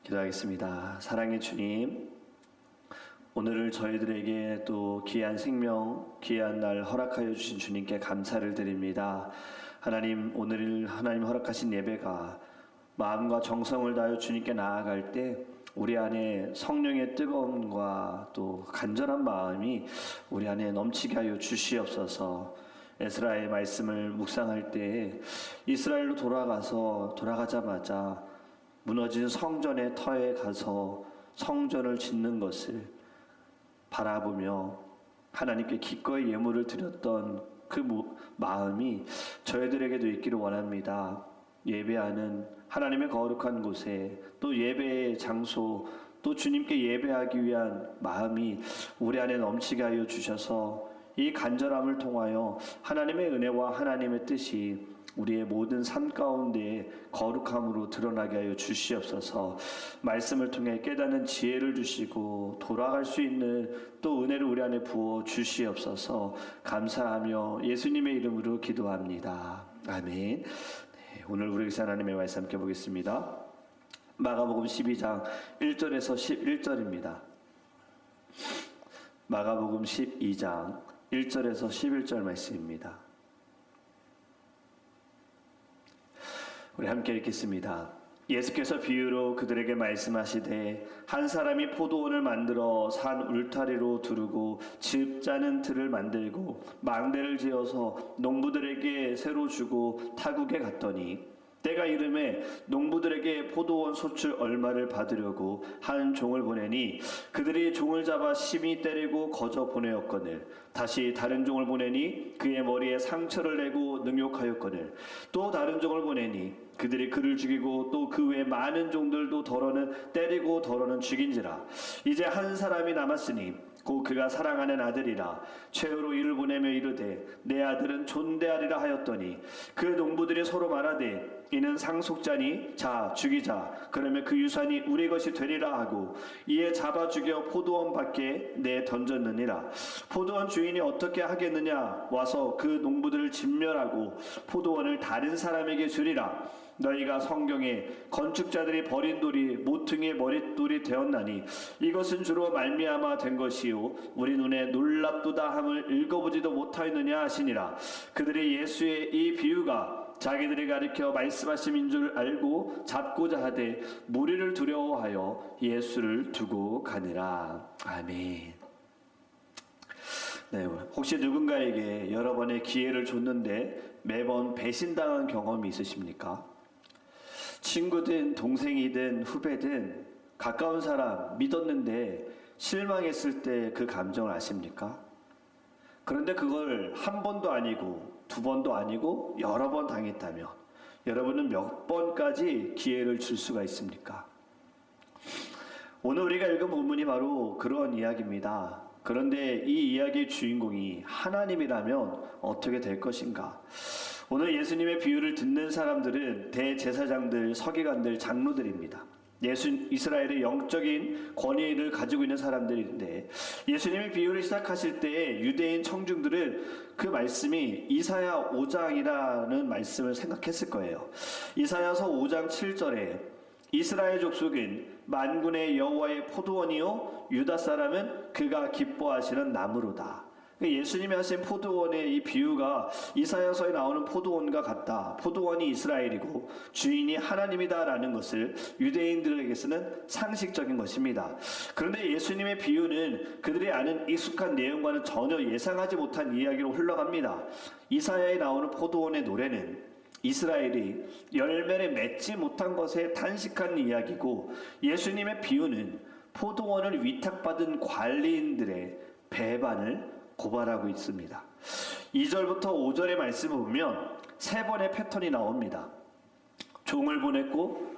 기도하겠습니다. 사랑의 주님, 오늘을 저희들에게 또 귀한 생명, 귀한 날 허락하여 주신 주님께 감사를 드립니다. 하나님, 오늘 하나님 허락하신 예배가 마음과 정성을 다하여 주님께 나아갈 때 우리 안에 성령의 뜨거움과 또 간절한 마음이 우리 안에 넘치게 하여 주시옵소서. 에스라의 말씀을 묵상할 때 이스라엘로 돌아가자마자 무너진 성전의 터에 가서 성전을 짓는 것을 바라보며 하나님께 기꺼이 예물을 드렸던 그 마음이 저희들에게도 있기를 원합니다. 예배하는 하나님의 거룩한 곳에 또 예배의 장소 또 주님께 예배하기 위한 마음이 우리 안에 넘치게 하여 주셔서 이 간절함을 통하여 하나님의 은혜와 하나님의 뜻이 우리의 모든 삶 가운데 거룩함으로 드러나게 하여 주시옵소서. 말씀을 통해 깨닫는 지혜를 주시고 돌아갈 수 있는 또 은혜를 우리 안에 부어 주시옵소서. 감사하며 예수님의 이름으로 기도합니다. 아멘. 오늘 우리 하나님의 말씀 함께 보겠습니다. 마가복음 12장 1절에서 11절입니다. 마가복음 12장 1절에서 11절 말씀입니다. 우리 함께 읽겠습니다. 예수께서 비유로 그들에게 말씀하시되 한 사람이 포도원을 만들어 산 울타리로 두르고 즙 짜는 틀을 만들고 망대를 지어서 농부들에게 새로 주고 타국에 갔더니 때가 이름에 농부들에게 포도원 소출 얼마를 받으려고 한 종을 보내니 그들이 종을 잡아 심히 때리고 거저 보내었거늘 다시 다른 종을 보내니 그의 머리에 상처를 내고 능욕하였거늘 또 다른 종을 보내니 그들이 그를 죽이고 또 그 외 많은 종들도 더러는 때리고 더러는 죽인지라 이제 한 사람이 남았으니 곧 그가 사랑하는 아들이라 최후로 이를 보내며 이르되 내 아들은 존대하리라 하였더니 그 농부들이 서로 말하되 이는 상속자니 자 죽이자 그러면 그 유산이 우리 것이 되리라 하고 이에 잡아 죽여 포도원 밖에 내 던졌느니라. 포도원 주인이 어떻게 하겠느냐 와서 그 농부들을 진멸하고 포도원을 다른 사람에게 주리라. 너희가 성경에 건축자들이 버린 돌이 모퉁이의 머릿돌이 되었나니 이것은 주로 말미암아 된 것이요 우리 눈에 놀랍도다 함을 읽어보지도 못하였느냐 하시니라. 그들이 예수의 이 비유가 자기들이 가리켜 말씀하심인 줄 알고 잡고자 하되 무리를 두려워하여 예수를 두고 가니라. 아멘. 네, 혹시 누군가에게 여러 번의 기회를 줬는데 매번 배신당한 경험이 있으십니까? 친구든 동생이든 후배든 가까운 사람 믿었는데 실망했을 때 그 감정을 아십니까? 그런데 그걸 한 번도 아니고 두 번도 아니고 여러 번 당했다면 여러분은 몇 번까지 기회를 줄 수가 있습니까? 오늘 우리가 읽은 본문이 바로 그런 이야기입니다. 그런데 이 이야기의 주인공이 하나님이라면 어떻게 될 것인가? 오늘 예수님의 비유를 듣는 사람들은 대제사장들, 서기관들, 장로들입니다. 이스라엘의 영적인 권위를 가지고 있는 사람들인데 예수님의 비유를 시작하실 때 유대인 청중들은 그 말씀이 이사야 5장이라는 말씀을 생각했을 거예요. 이사야서 5장 7절에 이스라엘 족속은 만군의 여호와의 포도원이요 유다 사람은 그가 기뻐하시는 나무로다. 예수님이 하신 포도원의 이 비유가 이사야서에 나오는 포도원과 같다. 포도원이 이스라엘이고 주인이 하나님이다라는 것을 유대인들에게서는 상식적인 것입니다. 그런데 예수님의 비유는 그들이 아는 익숙한 내용과는 전혀 예상하지 못한 이야기로 흘러갑니다. 이사야에 나오는 포도원의 노래는 이스라엘이 열매를 맺지 못한 것에 탄식한 이야기고 예수님의 비유는 포도원을 위탁받은 관리인들의 배반을 고발하고 있습니다. 2절부터 5절의 말씀을 보면 세 번의 패턴이 나옵니다. 종을 보냈고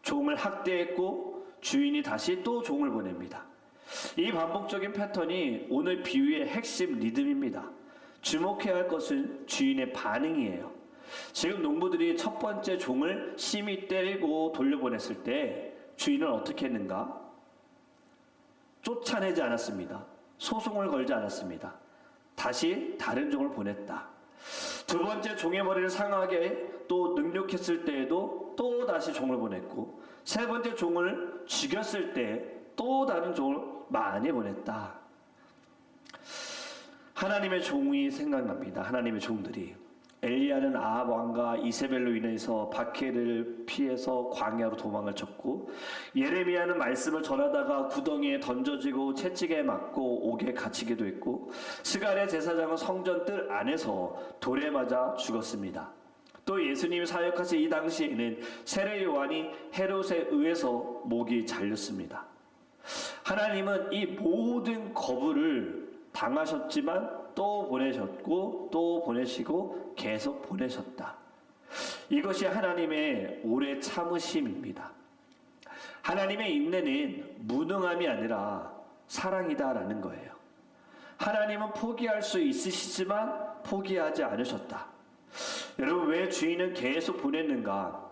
종을 학대했고 주인이 다시 또 종을 보냅니다. 이 반복적인 패턴이 오늘 비유의 핵심 리듬입니다. 주목해야 할 것은 주인의 반응이에요. 지금 농부들이 첫 번째 종을 심히 때리고 돌려보냈을 때 주인은 어떻게 했는가? 쫓아내지 않았습니다. 소송을 걸지 않았습니다. 다시 다른 종을 보냈다. 두 번째 종의 머리를 상하게 또 능욕했을 때에도 또 다시 종을 보냈고, 세 번째 종을 죽였을 때 또 다른 종을 많이 보냈다. 하나님의 종이 생각납니다. 하나님의 종들이. 엘리야는 아합 왕과 이세벨로 인해서 박해를 피해서 광야로 도망을 쳤고, 예레미야는 말씀을 전하다가 구덩이에 던져지고 채찍에 맞고 옥에 갇히기도 했고, 스가랴 제사장은 성전 뜰 안에서 돌에 맞아 죽었습니다. 또 예수님이 사역하신 이 당시에는 세례 요한이 헤롯에 의해서 목이 잘렸습니다. 하나님은 이 모든 거부를 당하셨지만 또 보내셨고 또 보내시고 계속 보내셨다. 이것이 하나님의 오래 참으심입니다. 하나님의 인내는 무능함이 아니라 사랑이다라는 거예요. 하나님은 포기할 수 있으시지만 포기하지 않으셨다. 여러분, 왜 주인은 계속 보냈는가?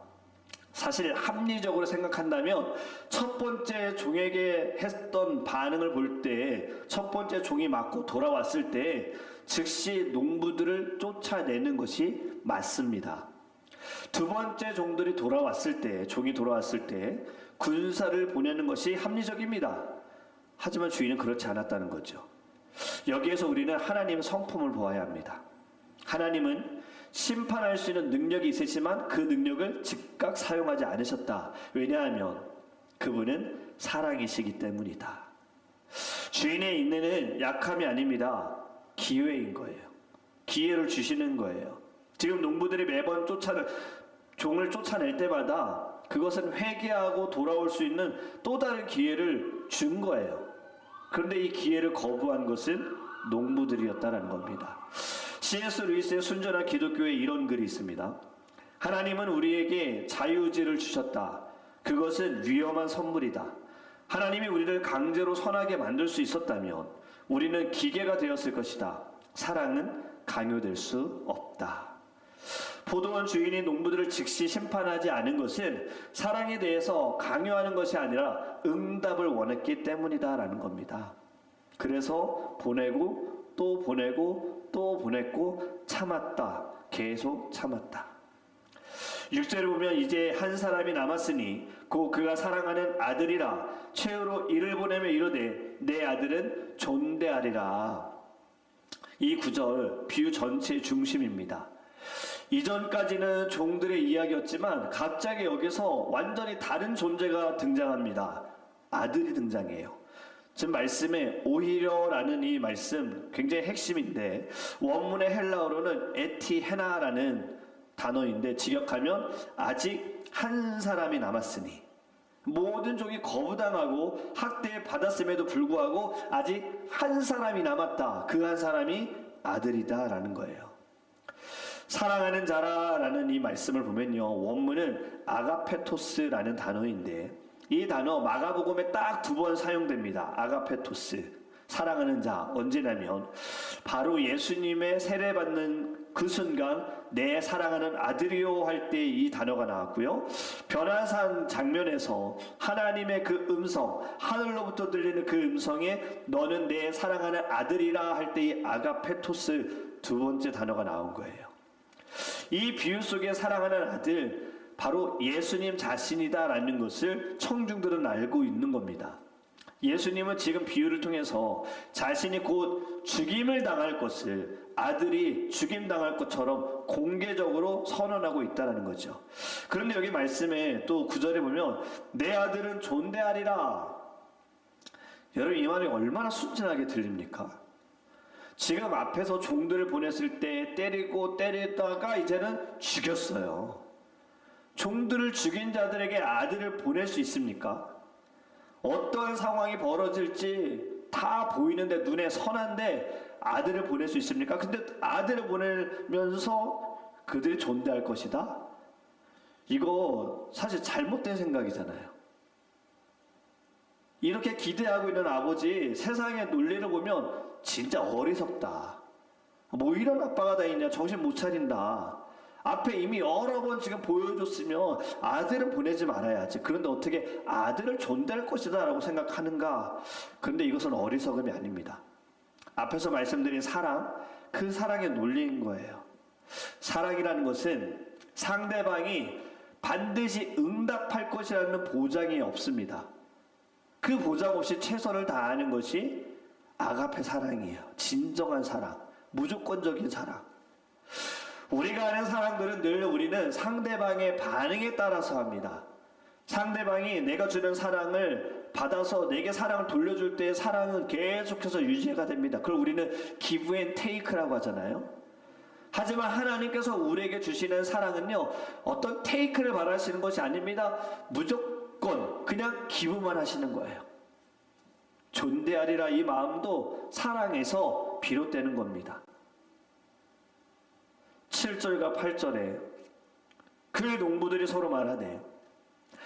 사실 합리적으로 생각한다면 첫 번째 종에게 했던 반응을 볼 때, 첫 번째 종이 맞고 돌아왔을 때 즉시 농부들을 쫓아내는 것이 맞습니다. 두 번째 종들이 돌아왔을 때, 종이 돌아왔을 때 군사를 보내는 것이 합리적입니다. 하지만 주인은 그렇지 않았다는 거죠. 여기에서 우리는 하나님의 성품을 보아야 합니다. 하나님은 심판할 수 있는 능력이 있으시지만 그 능력을 즉각 사용하지 않으셨다. 왜냐하면 그분은 사랑이시기 때문이다. 주인의 인내는 약함이 아닙니다. 기회인 거예요. 기회를 주시는 거예요. 지금 농부들이 매번 종을 쫓아낼 때마다 그것은 회개하고 돌아올 수 있는 또 다른 기회를 준 거예요. 그런데 이 기회를 거부한 것은 농부들이었다는 겁니다. C.S. 루이스의 순전한 기독교에 이런 글이 있습니다. 하나님은 우리에게 자유의지를 주셨다. 그것은 위험한 선물이다. 하나님이 우리를 강제로 선하게 만들 수 있었다면 우리는 기계가 되었을 것이다. 사랑은 강요될 수 없다. 포도원 주인이 농부들을 즉시 심판하지 않은 것은 사랑에 대해서 강요하는 것이 아니라 응답을 원했기 때문이다라는 겁니다. 그래서 보내고 또 보내고 또 보냈고 참았다. 계속 참았다. 6절에 보면 이제 한 사람이 남았으니 곧 그가 사랑하는 아들이라 최후로 이를 보내며 이르되 내 아들은 존대하리라. 이 구절 비유 전체의 중심입니다. 이전까지는 종들의 이야기였지만 갑자기 여기서 완전히 다른 존재가 등장합니다. 아들이 등장해요. 지금 말씀에 오히려라는 이 말씀 굉장히 핵심인데, 원문의 헬라어로는 에티헤나라는 단어인데 직역하면 아직 한 사람이 남았으니, 모든 종이 거부당하고 학대에 받았음에도 불구하고 아직 한 사람이 남았다. 그 한 사람이 아들이다 라는 거예요. 사랑하는 자라라는 이 말씀을 보면요, 원문은 아가페토스라는 단어인데 이 단어 마가복음에 딱 2번 사용됩니다. 아가페토스, 사랑하는 자. 언제냐면 바로 예수님의 세례받는 그 순간 내 사랑하는 아들이요 할 때 이 단어가 나왔고요. 변화산 장면에서 하나님의 그 음성, 하늘로부터 들리는 그 음성에 너는 내 사랑하는 아들이라 할 때 이 아가페토스 두 번째 단어가 나온 거예요. 이 비유 속에 사랑하는 아들, 바로 예수님 자신이다라는 것을 청중들은 알고 있는 겁니다. 예수님은 지금 비유를 통해서 자신이 곧 죽임을 당할 것을 아들이 죽임당할 것처럼 공개적으로 선언하고 있다는 거죠. 그런데 여기 말씀에 또 9절에 보면 내 아들은 존대하리라. 여러분, 이 말이 얼마나 순진하게 들립니까? 지금 앞에서 종들을 보냈을 때 때리고 때리다가 이제는 죽였어요. 종들을 죽인 자들에게 아들을 보낼 수 있습니까? 어떤 상황이 벌어질지 다 보이는데, 눈에 선한데 아들을 보낼 수 있습니까? 근데 아들을 보내면서 그들이 존대할 것이다? 이거 사실 잘못된 생각이잖아요. 이렇게 기대하고 있는 아버지, 세상의 논리를 보면 진짜 어리석다. 뭐 이런 아빠가 다 있냐, 정신 못 차린다. 앞에 이미 여러 번 지금 보여줬으면 아들은 보내지 말아야지. 그런데 어떻게 아들을 존대할 것이다 라고 생각하는가? 그런데 이것은 어리석음이 아닙니다. 앞에서 말씀드린 사랑, 그 사랑의 논리인 거예요. 사랑이라는 것은 상대방이 반드시 응답할 것이라는 보장이 없습니다. 그 보장 없이 최선을 다하는 것이 아가페 사랑이에요. 진정한 사랑, 무조건적인 사랑. 우리가 아는 사랑들은 늘 우리는 상대방의 반응에 따라서 합니다. 상대방이 내가 주는 사랑을 받아서 내게 사랑을 돌려줄 때의 사랑은 계속해서 유지가 됩니다. 그걸 우리는 give and take라고 하잖아요. 하지만 하나님께서 우리에게 주시는 사랑은요, 어떤 take를 바라시는 것이 아닙니다. 무조건 그냥 기부만 하시는 거예요. 존대하리라 이 마음도 사랑에서 비롯되는 겁니다. 7절과 8절에 그 농부들이 서로 말하되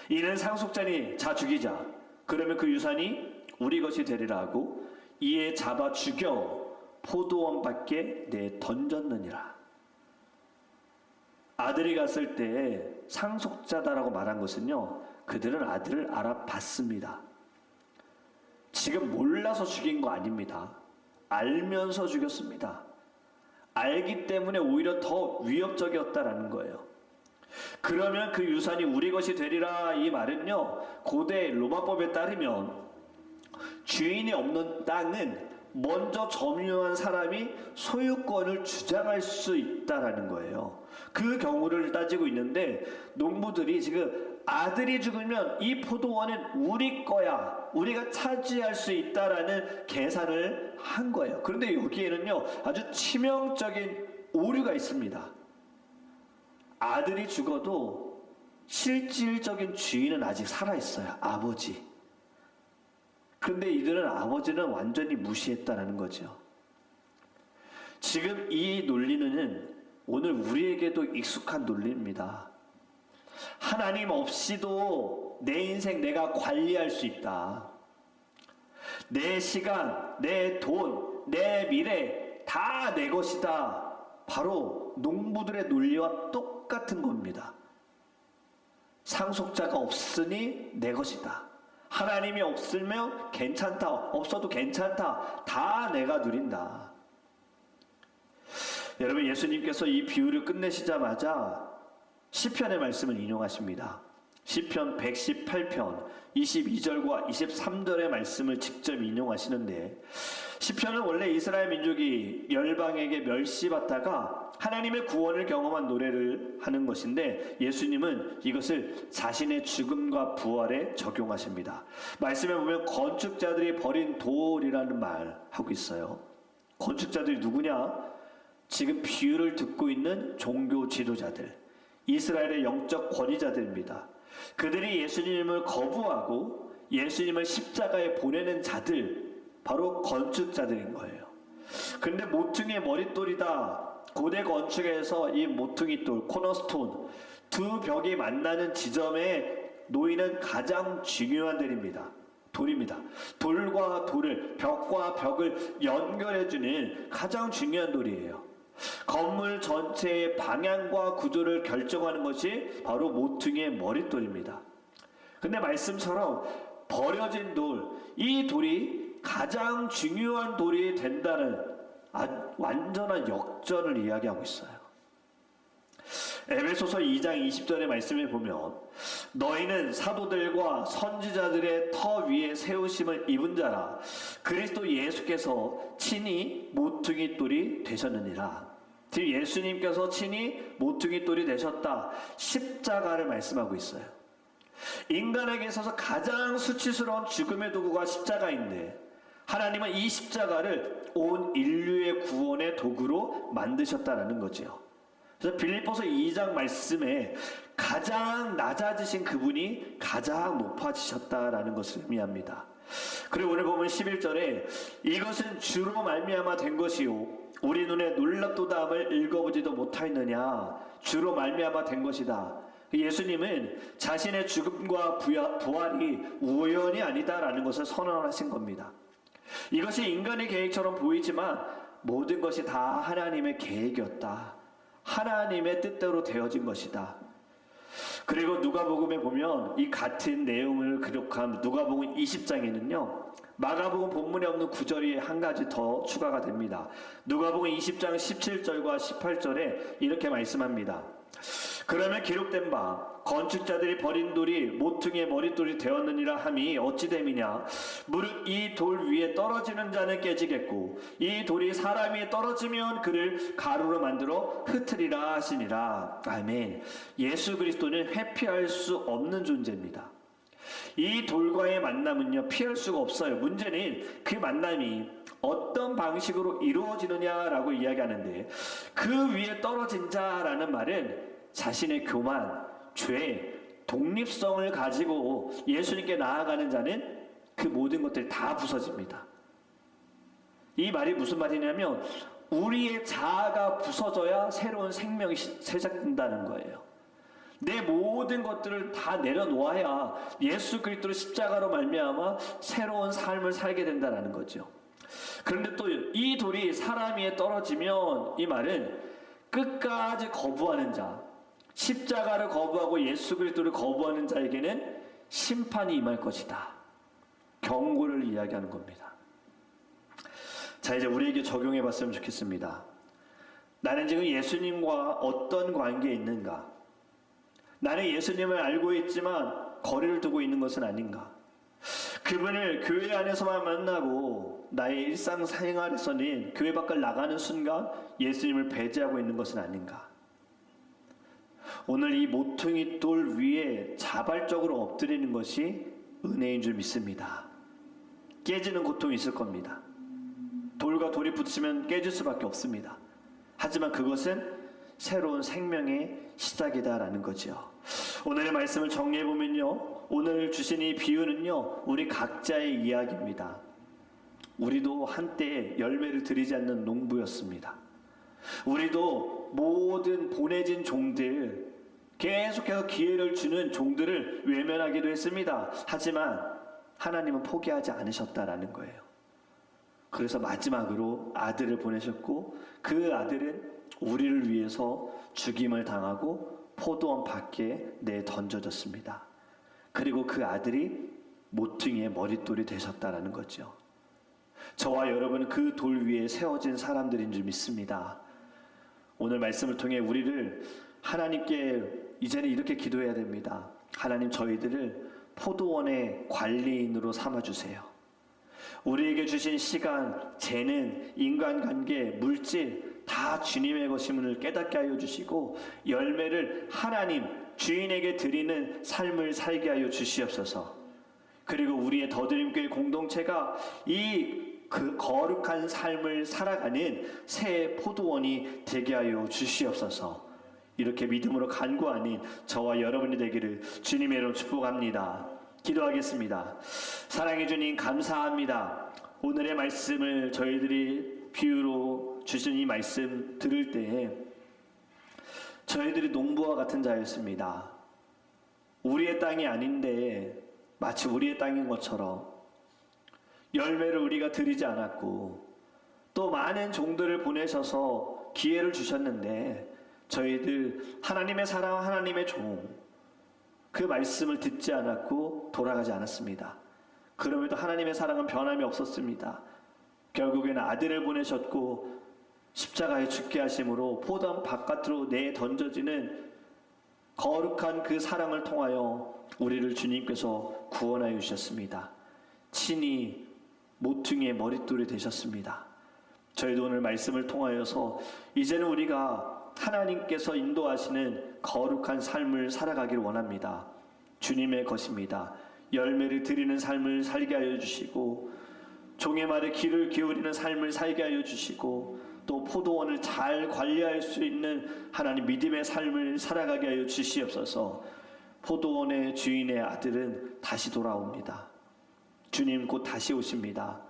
이는 상속자니 자 죽이자. 그러면 그 유산이 우리 것이 되리라 하고 이에 잡아 죽여 포도원 밖에 내 던졌느니라. 아들이 갔을 때 상속자다라고 말한 것은요, 그들은 아들을 알아봤습니다. 지금 몰라서 죽인 거 아닙니다. 알면서 죽였습니다. 알기 때문에 오히려 더 위협적이었다라는 거예요. 그러면 그 유산이 우리 것이 되리라 이 말은요, 고대 로마법에 따르면 주인이 없는 땅은 먼저 점유한 사람이 소유권을 주장할 수 있다라는 거예요. 그 경우를 따지고 있는데 농부들이 지금 아들이 죽으면 이 포도원은 우리 거야, 우리가 차지할 수 있다라는 계산을 한 거예요. 그런데 여기에는요 아주 치명적인 오류가 있습니다. 아들이 죽어도 실질적인 주인은 아직 살아있어요. 아버지. 그런데 이들은 아버지는 완전히 무시했다는 거죠. 지금 이 논리는 오늘 우리에게도 익숙한 논리입니다. 하나님 없이도 내 인생 내가 관리할 수 있다. 내 시간, 내 돈, 내 미래 다 내 것이다. 바로 농부들의 논리와 똑같은 겁니다. 상속자가 없으니 내 것이다. 하나님이 없으면 괜찮다. 없어도 괜찮다. 다 내가 누린다. 여러분, 예수님께서 이 비유를 끝내시자마자 시편의 말씀을 인용하십니다. 시편 118편 22절과 23절의 말씀을 직접 인용하시는데, 시편은 원래 이스라엘 민족이 열방에게 멸시받다가 하나님의 구원을 경험한 노래를 하는 것인데, 예수님은 이것을 자신의 죽음과 부활에 적용하십니다. 말씀에 보면 건축자들이 버린 돌이라는 말 하고 있어요. 건축자들이 누구냐? 지금 비유를 듣고 있는 종교 지도자들, 이스라엘의 영적 권위자들입니다. 그들이 예수님을 거부하고 예수님을 십자가에 보내는 자들, 바로 건축자들인 거예요. 그런데 모퉁이의 머릿돌이다. 고대 건축에서 이 모퉁이돌, 코너스톤, 두 벽이 만나는 지점에 놓이는 가장 중요한 돌입니다. 돌과 돌을, 벽과 벽을 연결해주는 가장 중요한 돌이에요. 건물 전체의 방향과 구조를 결정하는 것이 바로 모퉁이의 머릿돌입니다. 근데 말씀처럼 버려진 돌, 이 돌이 가장 중요한 돌이 된다는 완전한 역전을 이야기하고 있어요. 에베소서 2장 20절의 말씀을 보면 너희는 사도들과 선지자들의 터 위에 세우심을 입은 자라. 그리스도 예수께서 친히 모퉁이 돌이 되셨느니라. 즉 예수님께서 친히 모퉁이 돌이 되셨다. 십자가를 말씀하고 있어요. 인간에게 있어서 가장 수치스러운 죽음의 도구가 십자가인데, 하나님은 이 십자가를 온 인류의 구원의 도구로 만드셨다라는 거죠. 그래서 빌립보서 2장 말씀에 가장 낮아지신 그분이 가장 높아지셨다라는 것을 의미합니다. 그리고 오늘 보면 11절에 이것은 주로 말미암아 된 것이요 우리 눈에 놀랍도다함을 읽어보지도 못하였느냐. 주로 말미암아 된 것이다. 예수님은 자신의 죽음과 부활이 우연이 아니다라는 것을 선언하신 겁니다. 이것이 인간의 계획처럼 보이지만 모든 것이 다 하나님의 계획이었다. 하나님의 뜻대로 되어진 것이다. 그리고 누가복음에 보면 이 같은 내용을 기록한 누가복음 20장에는요 마가복음 본문에 없는 구절이 한 가지 더 추가가 됩니다. 누가복음 20장 17절과 18절에 이렇게 말씀합니다. 그러면 기록된 바 건축자들이 버린 돌이 모퉁이의 머릿돌이 되었느니라 함이 어찌 됨이냐. 무릇 이 돌 위에 떨어지는 자는 깨지겠고 이 돌이 사람 위에 떨어지면 그를 가루로 만들어 흩으리라 하시니라. 아멘. 예수 그리스도는 회피할 수 없는 존재입니다. 이 돌과의 만남은요, 피할 수가 없어요. 문제는 그 만남이 어떤 방식으로 이루어지느냐라고 이야기하는데, 그 위에 떨어진 자라는 말은 자신의 교만, 죄, 독립성을 가지고 예수님께 나아가는 자는 그 모든 것들이 다 부서집니다. 이 말이 무슨 말이냐면 우리의 자아가 부서져야 새로운 생명이 시작된다는 거예요. 내 모든 것들을 다 내려놓아야 예수 그리스도의 십자가로 말미암아 새로운 삶을 살게 된다는 거죠. 그런데 또 이 돌이 사람 위에 떨어지면 이 말은 끝까지 거부하는 자, 십자가를 거부하고 예수 그리스도를 거부하는 자에게는 심판이 임할 것이다. 경고를 이야기하는 겁니다. 자, 이제 우리에게 적용해 봤으면 좋겠습니다. 나는 지금 예수님과 어떤 관계에 있는가? 나는 예수님을 알고 있지만 거리를 두고 있는 것은 아닌가? 그분을 교회 안에서만 만나고 나의 일상생활에서는 교회 밖을 나가는 순간 예수님을 배제하고 있는 것은 아닌가? 오늘 이 모퉁이 돌 위에 자발적으로 엎드리는 것이 은혜인 줄 믿습니다. 깨지는 고통이 있을 겁니다. 돌과 돌이 붙으면 깨질 수밖에 없습니다. 하지만 그것은 새로운 생명의 시작이다라는 거죠. 오늘의 말씀을 정리해보면요, 오늘 주신 이 비유는요, 우리 각자의 이야기입니다. 우리도 한때 열매를 들이지 않는 농부였습니다. 우리도 모든 보내진 종들, 계속해서 기회를 주는 종들을 외면하기도 했습니다. 하지만 하나님은 포기하지 않으셨다라는 거예요. 그래서 마지막으로 아들을 보내셨고, 그 아들은 우리를 위해서 죽임을 당하고 포도원 밖에 내던져졌습니다. 그리고 그 아들이 모퉁이의 머릿돌이 되셨다라는 거죠. 저와 여러분은 그 돌 위에 세워진 사람들인 줄 믿습니다. 오늘 말씀을 통해 우리를 하나님께 이제는 이렇게 기도해야 됩니다. 하나님, 저희들을 포도원의 관리인으로 삼아주세요. 우리에게 주신 시간, 재능, 인간관계, 물질 다 주님의 것임을 깨닫게 하여 주시고 열매를 하나님, 주인에게 드리는 삶을 살게 하여 주시옵소서. 그리고 우리의 더드림교회 공동체가 그 거룩한 삶을 살아가는 새 포도원이 되게 하여 주시옵소서. 이렇게 믿음으로 간구하는 저와 여러분이 되기를 주님의 이름으로 축복합니다. 기도하겠습니다. 사랑해 주님, 감사합니다. 오늘의 말씀을 저희들이 비유로 주신 이 말씀 들을 때에 저희들이 농부와 같은 자였습니다. 우리의 땅이 아닌데 마치 우리의 땅인 것처럼 열매를 우리가 드리지 않았고, 또 많은 종들을 보내셔서 기회를 주셨는데 저희들 하나님의 사랑, 하나님의 종, 그 말씀을 듣지 않았고 돌아가지 않았습니다. 그럼에도 하나님의 사랑은 변함이 없었습니다. 결국에는 아들을 보내셨고 십자가에 죽게 하심으로 포도원 바깥으로 내던져지는 거룩한 그 사랑을 통하여 우리를 주님께서 구원하여 주셨습니다. 친히 모퉁이의 머릿돌이 되셨습니다. 저희도 오늘 말씀을 통하여서 이제는 우리가 하나님께서 인도하시는 거룩한 삶을 살아가기를 원합니다. 주님의 것입니다. 열매를 드리는 삶을 살게 하여 주시고, 종의 말에 귀를 기울이는 삶을 살게 하여 주시고, 또 포도원을 잘 관리할 수 있는 하나님 믿음의 삶을 살아가게 하여 주시옵소서. 포도원의 주인의 아들은 다시 돌아옵니다. 주님 곧 다시 오십니다.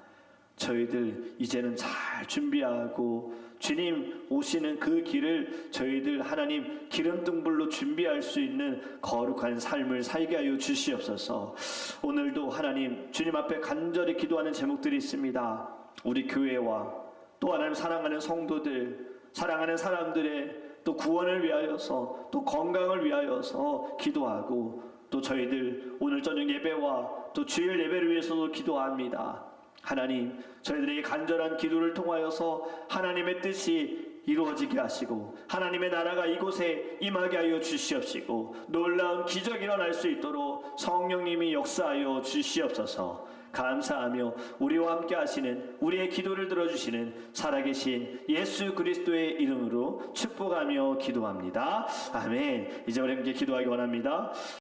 저희들 이제는 잘 준비하고 주님 오시는 그 길을 저희들 하나님 기름등불로 준비할 수 있는 거룩한 삶을 살게 하여 주시옵소서. 오늘도 하나님 주님 앞에 간절히 기도하는 제목들이 있습니다. 우리 교회와 또 하나님 사랑하는 성도들, 사랑하는 사람들의 또 구원을 위하여서, 또 건강을 위하여서 기도하고, 또 저희들 오늘 저녁 예배와 또 주일 예배를 위해서도 기도합니다. 하나님, 저희들에게 간절한 기도를 통하여서 하나님의 뜻이 이루어지게 하시고 하나님의 나라가 이곳에 임하게 하여 주시옵시고 놀라운 기적이 일어날 수 있도록 성령님이 역사하여 주시옵소서. 감사하며 우리와 함께 하시는 우리의 기도를 들어주시는 살아계신 예수 그리스도의 이름으로 축복하며 기도합니다. 아멘. 이제 우리 함께 기도하기 원합니다.